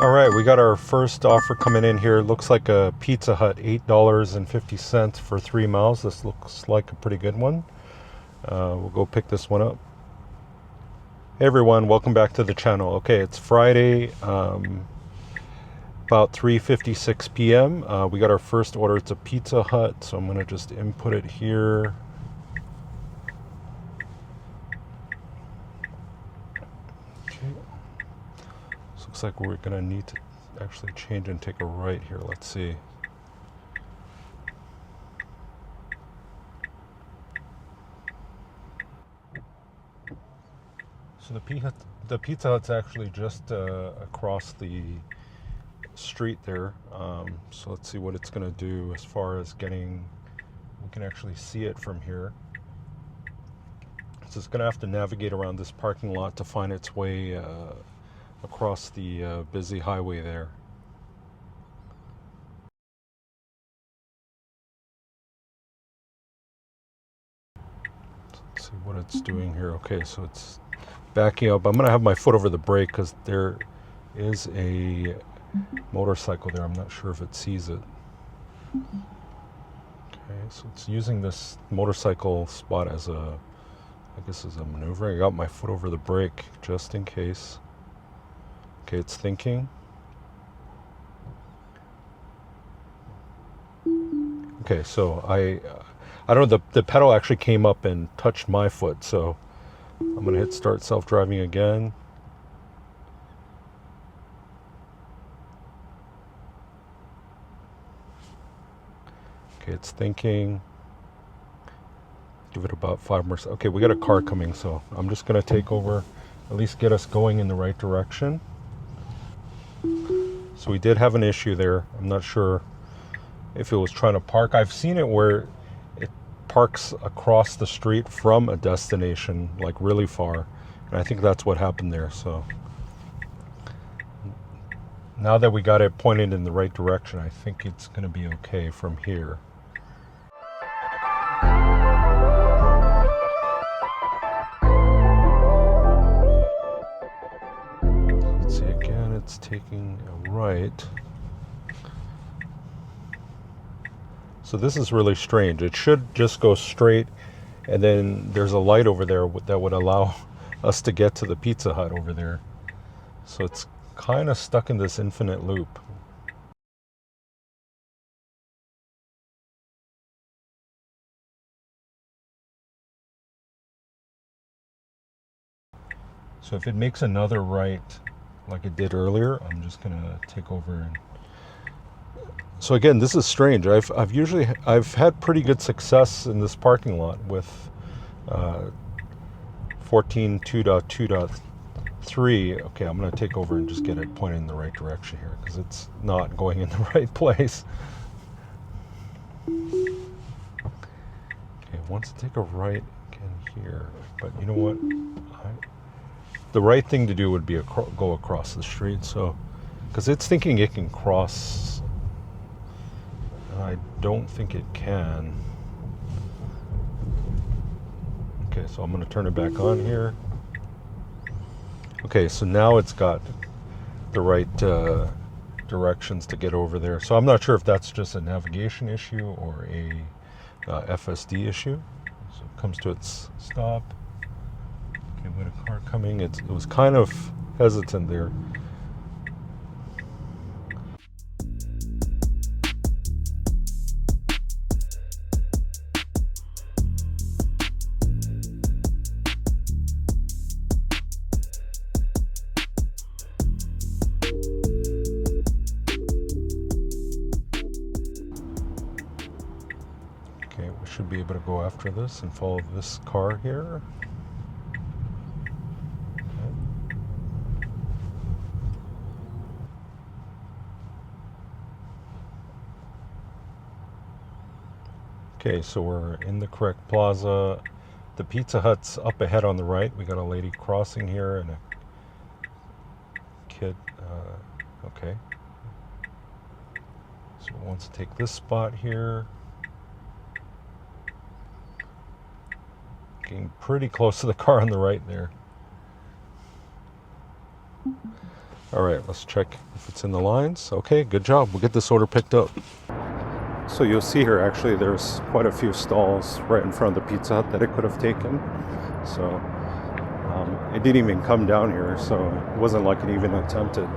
All right, we got our first offer coming in here. Looks like a Pizza Hut, $8.50 for 3 miles. This looks like a pretty good one. We'll go pick this one up. Hey everyone, welcome back to the channel. Okay, it's Friday, about 3:56 p.m. We got our first order. It's a Pizza Hut, so I'm gonna just input it here. Okay. This looks like we're gonna need to actually change and take a right here. Let's see. So the Pizza Hut's actually just across the street there. So let's see what it's going to do as far as getting. We can actually see it from here. So it's going to have to navigate around this parking lot to find its way across the busy highway there. Let's see what it's doing here. Okay, so it's backing up. I'm going to have my foot over the brake because there is a motorcycle there. I'm not sure if it sees it. Okay, so it's using this motorcycle spot as a, I guess, as a maneuver. I got my foot over the brake just in case. Okay, it's thinking. Okay, so I don't know, the pedal actually came up and touched my foot, so I'm gonna hit start self-driving again. Okay, it's thinking. Give it about 5 more. Okay, we got a car coming, so I'm just gonna take over, at least get us going in the right direction. So we did have an issue there. I'm not sure if it was trying to park. I've seen it where it parks across the street from a destination, like really far, and I think that's what happened there. So now that we got it pointed in the right direction, I think it's going to be okay from here. Let's see again, it's taking a right. So this is really strange. It should just go straight, and then there's a light over there that would allow us to get to the Pizza Hut over there. So it's kind of stuck in this infinite loop. So if it makes another right like it did earlier, I'm just gonna take over and... So again, this is strange. I've had pretty good success in this parking lot with 14.2.2.3. Okay, I'm going to take over and just get it pointed in the right direction here because it's not going in the right place. Okay, wants to take a right again here, but you know what? The right thing to do would be go across the street. So, because it's thinking it can cross. I don't think it can. Okay, so I'm going to turn it back on here. Okay, so now it's got the right directions to get over there. So I'm not sure if that's just a navigation issue or a FSD issue. So it comes to its stop. Okay, we had a car coming. It was kind of hesitant there. We should be able to go after this and follow this car here. Okay, so we're in the correct plaza. The Pizza Hut's up ahead on the right. We got a lady crossing here and a kid. Okay. So it wants to take this spot here. Getting pretty close to the car on the right there. All right, let's check if it's in the lines. Okay, good job. We'll get this order picked up. So you'll see here, actually, there's quite a few stalls right in front of the Pizza Hut that it could have taken. So it didn't even come down here, so it wasn't like it even attempted.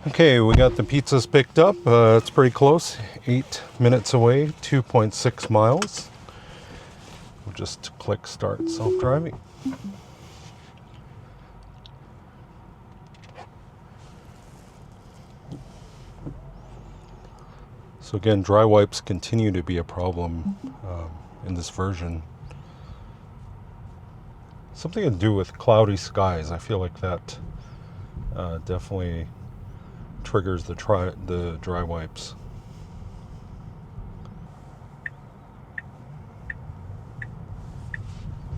Okay, we got the pizzas picked up. It's pretty close, 8 minutes away, 2.6 miles. We'll just click start self-driving. So again, dry wipes continue to be a problem in this version. Something to do with cloudy skies. I feel like that definitely triggers the dry wipes.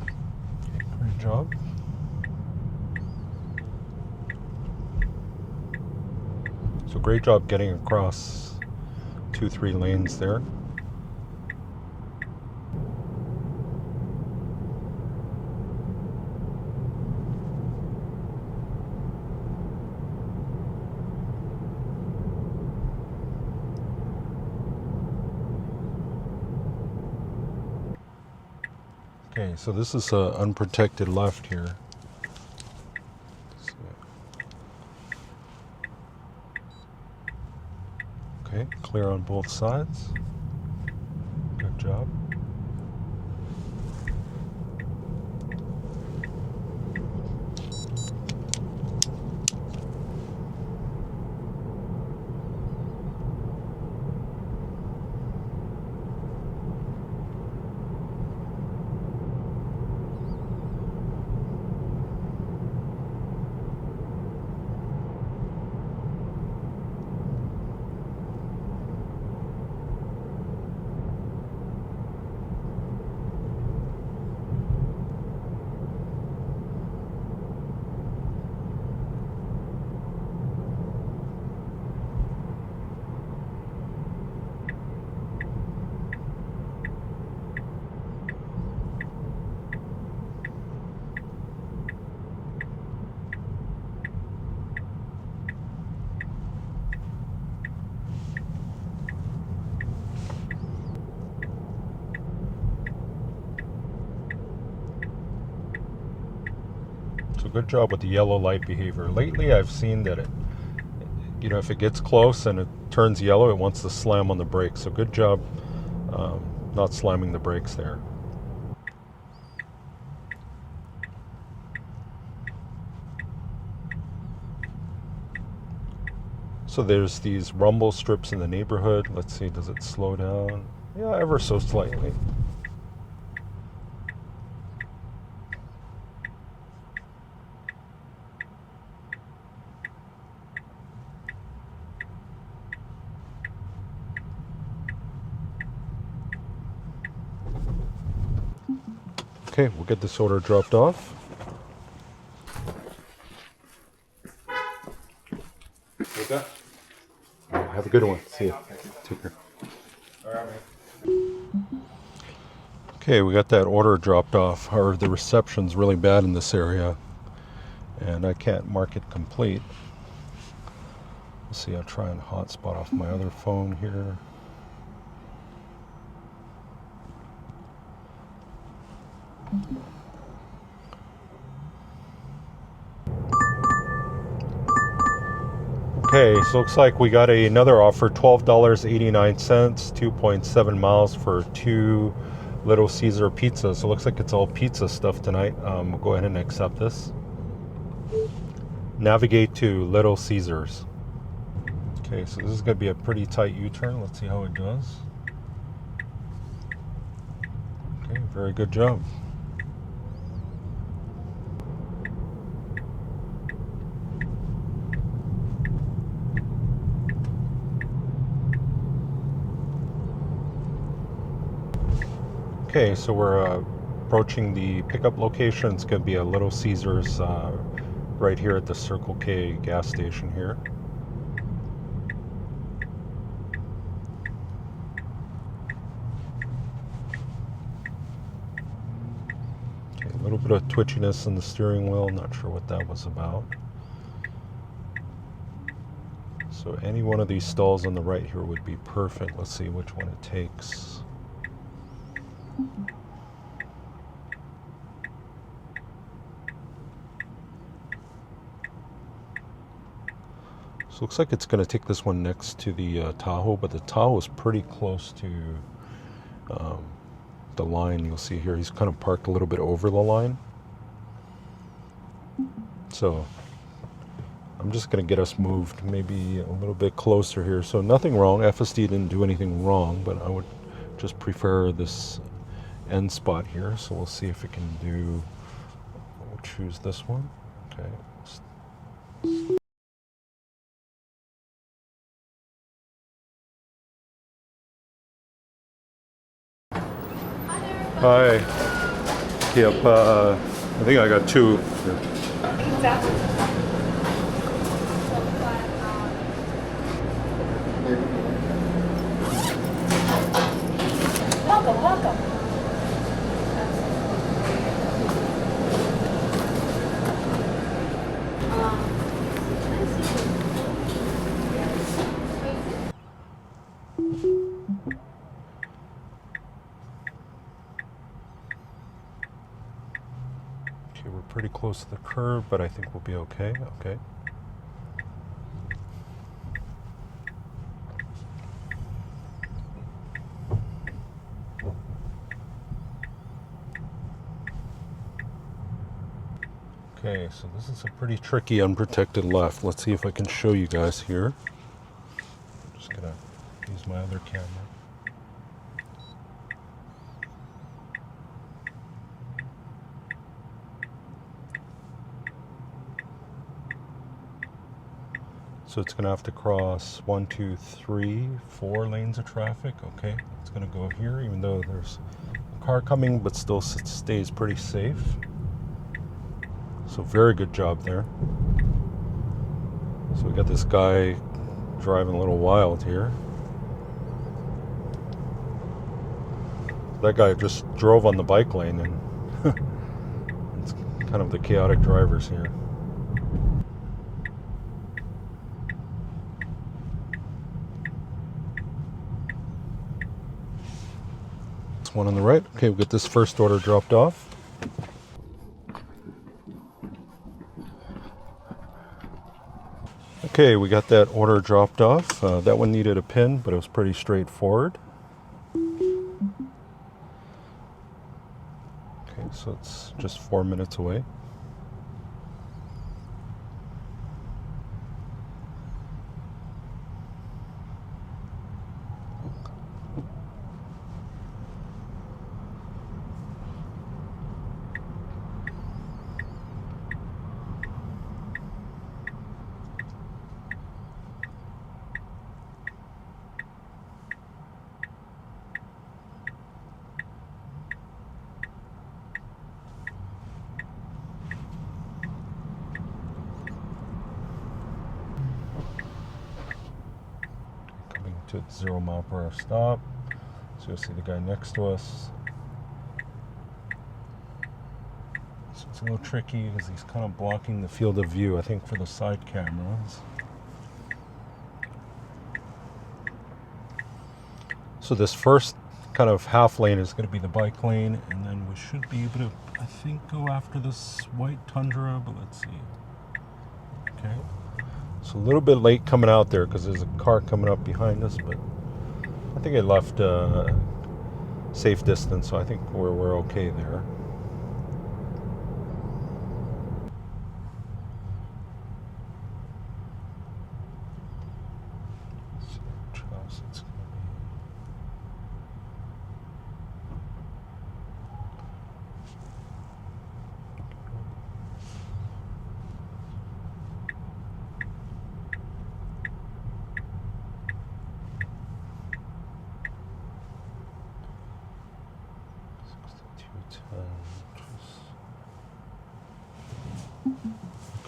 Okay, great job. So great job getting across 2-3 lanes there. Okay, so this is unprotected left here. Okay, clear on both sides. Good job. So good job with the yellow light behavior. Lately I've seen that it, if it gets close and it turns yellow, it wants to slam on the brakes. So good job not slamming the brakes there. So there's these rumble strips in the neighborhood. Let's see, does it slow down? Yeah, ever so slightly. Okay, we'll get this order dropped off. What's that? Have a good one. See you. Take care. All right, man. Okay, we got that order dropped off. The reception's really bad in this area, and I can't mark it complete. Let's see, I'll try and hotspot off my other phone here. Okay, so looks like we got another offer, $12.89, 2.7 miles for 2 Little Caesar pizzas. So it looks like it's all pizza stuff tonight. We'll go ahead and accept this. Navigate to Little Caesars. Okay, so this is going to be a pretty tight U-turn. Let's see how it does. Okay, very good job. Okay, so we're approaching the pickup location. It's going to be a Little Caesars right here at the Circle K gas station here. Okay, a little bit of twitchiness in the steering wheel, not sure what that was about. So any one of these stalls on the right here would be perfect. Let's see which one it takes. So it looks like it's going to take this one next to the Tahoe, but the Tahoe is pretty close to the line. You'll see here he's kind of parked a little bit over the line. So I'm just going to get us moved maybe a little bit closer here. So nothing wrong. FSD didn't do anything wrong, but I would just prefer this end spot here. So we'll see if it can do, we'll choose this one. Okay. Hi. Yep, I think I got two. Exactly. Welcome, welcome. Okay, we're pretty close to the curb, but I think we'll be okay. Okay. Okay, so this is a pretty tricky unprotected left. Let's see if I can show you guys here. I'm just gonna use my other camera. So it's gonna have to cross 1, 2, 3, 4 lanes of traffic. Okay, it's gonna go here, even though there's a car coming, but still stays pretty safe. So very good job there. So we got this guy driving a little wild here. That guy just drove on the bike lane, and it's kind of the chaotic drivers here. This one on the right. Okay, we'll get this first order dropped off. Okay, we got that order dropped off. That one needed a pin, but it was pretty straightforward. Okay, so it's just 4 minutes away. To 0 mile per hour stop. So you'll see the guy next to us. So it's a little tricky because he's kind of blocking the field of view, I think, for the side cameras. So this first kind of half lane is going to be the bike lane, and then we should be able to, I think, go after this white Tundra, but let's see. Okay. So a little bit late coming out there because there's a car coming up behind us, but I think it left safe distance, so I think we're okay there.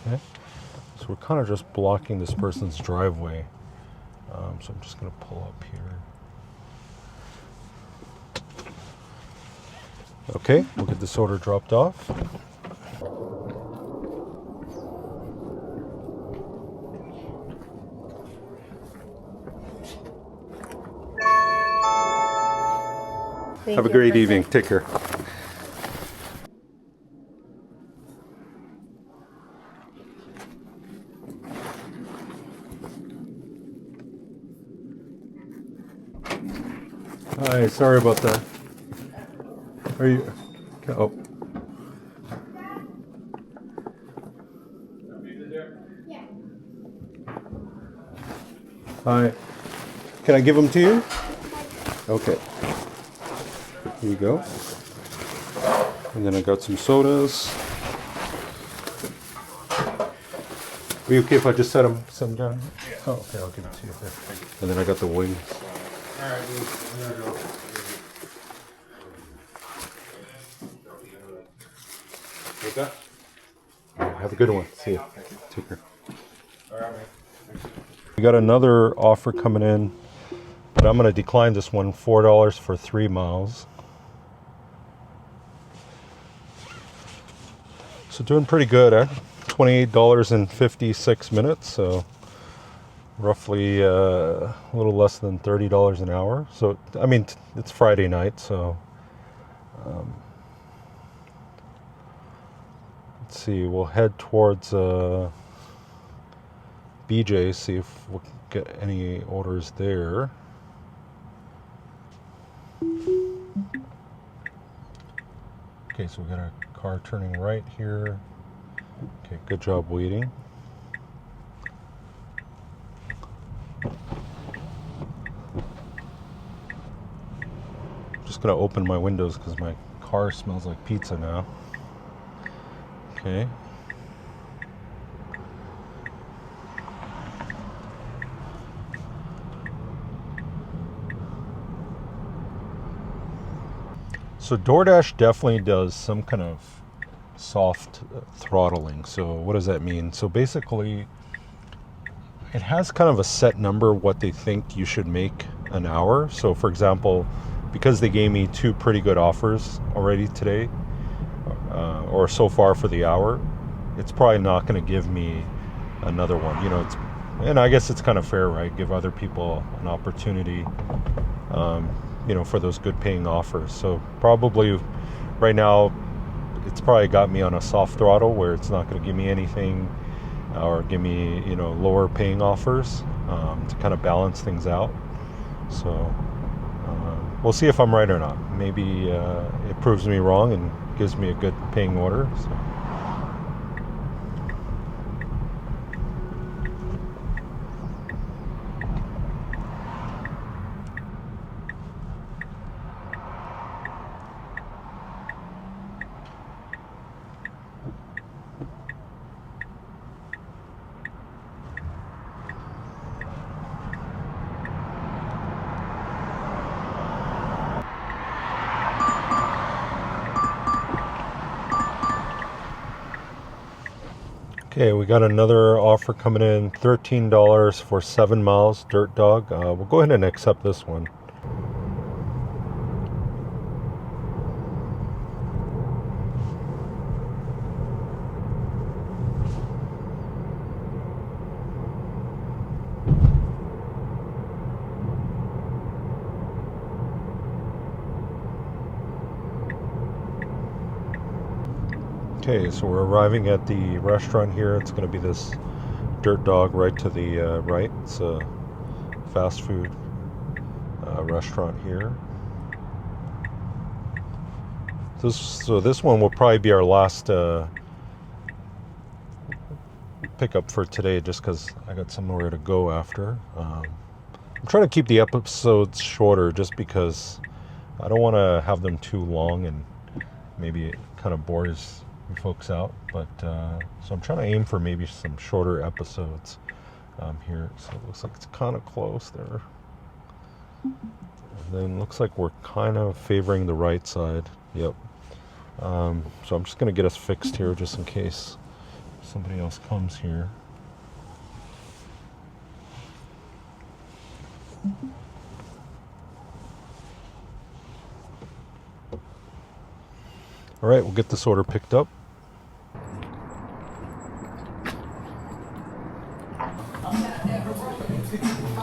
Okay. So we're kind of just blocking this person's driveway. So I'm just going to pull up here. Okay, we'll get this order dropped off. Have a great evening. Take care. Hi, sorry about that. Are you? Oh. Hi. Can I give them to you? Okay. Here you go. And then I got some sodas. Are you okay if I just set them down? Yeah. Oh, okay, I'll give it to you. And then I got the wings. All right, I'm gonna go. Okay. Have a good one. See you. Take care. All right, man. We got another offer coming in, but I'm going to decline this one. $4 for 3 miles. So doing pretty good, eh? $28 in 56 minutes. So roughly a little less than $30 an hour. So I mean, it's Friday night, so let's see. We'll head towards BJ, see if we'll get any orders there. Okay, so we got a car turning right here. Okay, good job waiting. Just gonna open my windows because my car smells like pizza now. Okay. So DoorDash definitely does some kind of soft throttling. So what does that mean? So basically, it has kind of a set number what they think you should make an hour. So for example, because they gave me 2 pretty good offers already today, or so far for the hour, it's probably not going to give me another one. You know, and I guess it's kind of fair, right? Give other people an opportunity. You know, for those good paying offers. So probably right now it's probably got me on a soft throttle where it's not going to give me anything or give me, you know, lower paying offers to kind of balance things out. So we'll see if I'm right or not. Maybe it proves me wrong and gives me a good paying order. So. Okay, we got another offer coming in, $13 for 7 miles, Dirt Dog. We'll go ahead and accept this one. Okay, so we're arriving at the restaurant here. It's going to be this Dirt Dog right to the right. It's a fast food restaurant here. So this one will probably be our last pickup for today, just because I got somewhere to go after. I'm trying to keep the episodes shorter just because I don't want to have them too long and maybe it kind of bores you folks out. But so I'm trying to aim for maybe some shorter episodes here. So it looks like it's kind of close there. And then looks like we're kind of favoring the right side. Yep. So I'm just going to get us fixed here just in case somebody else comes here. All right, we'll get this order picked up.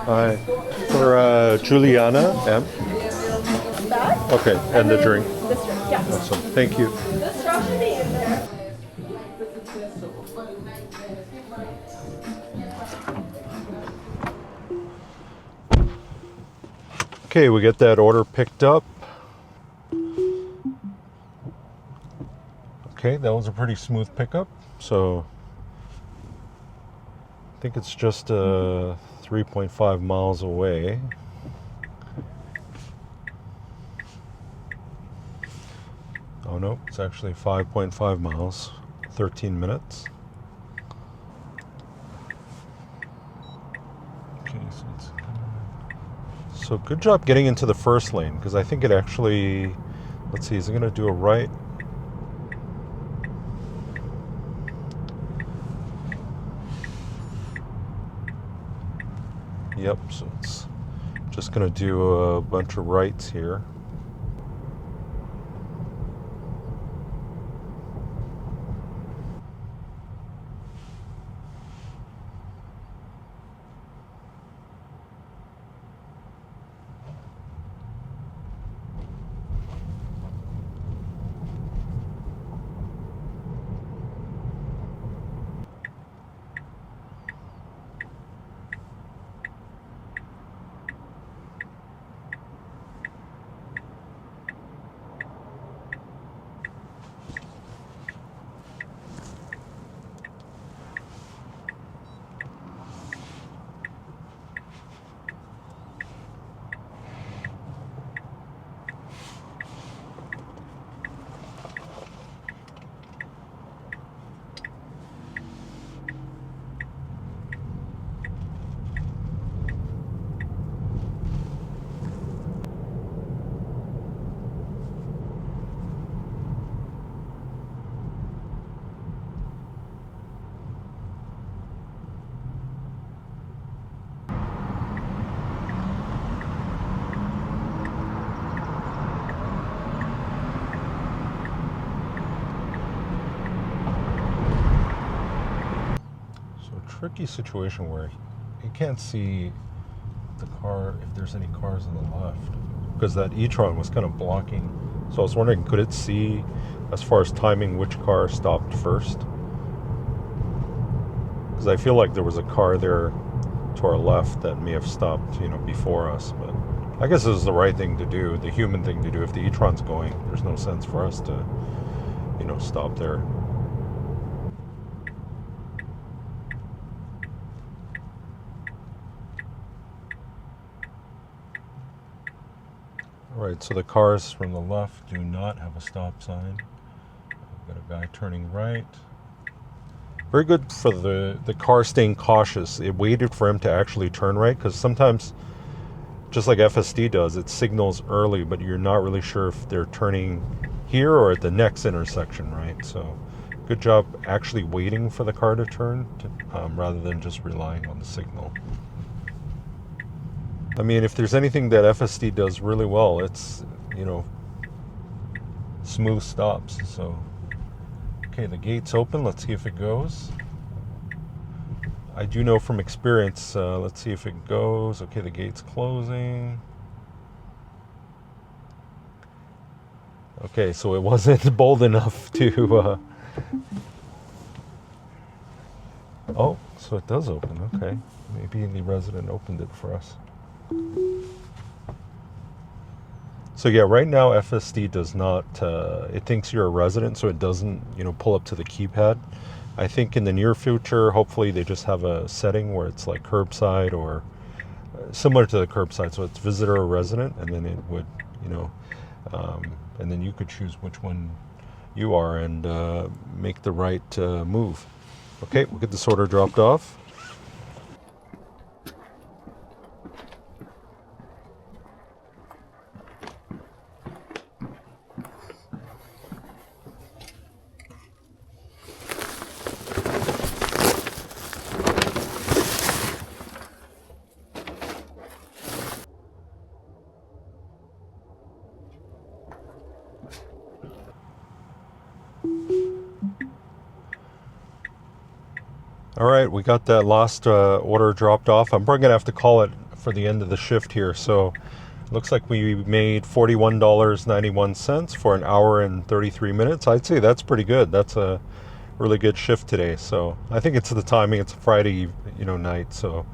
Hi. For Juliana M. That? Okay, and the drink. This drink, yes. Awesome. Thank you. The straw should be in there. Okay, we get that order picked up. Okay, that was a pretty smooth pickup. So I think it's just 3.5 miles away. Oh no, it's actually 5.5 miles, 13 minutes. Okay, so good job getting into the first lane, because I think it actually, let's see, is it going to do a right? Yep, so it's just going to do a bunch of rights here. Tricky situation where you can't see the car if there's any cars on the left, because that e-tron was kind of blocking. So I was wondering, could it see as far as timing which car stopped first? Because I feel like there was a car there to our left that may have stopped, before us. But I guess this is the right thing to do, the human thing to do. If the e-tron's going, there's no sense for us to, stop there. Alright, so the cars from the left do not have a stop sign. We've got a guy turning right. Very good for the car staying cautious. It waited for him to actually turn right, because sometimes, just like FSD does, it signals early, but you're not really sure if they're turning here or at the next intersection, right? So good job actually waiting for the car to turn rather than just relying on the signal. I mean, if there's anything that FSD does really well, it's, smooth stops. So, okay, the gate's open. Let's see if it goes. I do know from experience, let's see if it goes. Okay, the gate's closing. Okay, so it wasn't bold enough to... Oh, so it does open. Okay, maybe the resident opened it for us. So yeah, right now FSD does not, it thinks you're a resident, so it doesn't, pull up to the keypad. I think in the near future, hopefully they just have a setting where it's like curbside or similar to the curbside. So it's visitor or resident, and then it would, and then you could choose which one you are and make the right move. Okay, we'll get this order dropped off. All right, we got that last order dropped off. I'm probably gonna have to call it for the end of the shift here. So looks like we made $41.91 for an hour and 33 minutes. I'd say that's pretty good. That's a really good shift today. So I think it's the timing. It's a Friday, night. So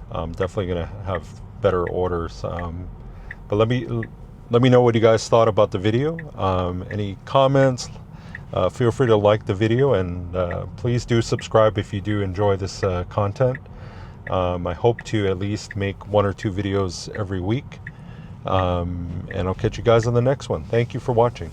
I'm definitely gonna have better orders. But let me know what you guys thought about the video. Any comments? Feel free to like the video, and please do subscribe if you do enjoy this content. I hope to at least make 1 or 2 videos every week. And I'll catch you guys on the next one. Thank you for watching.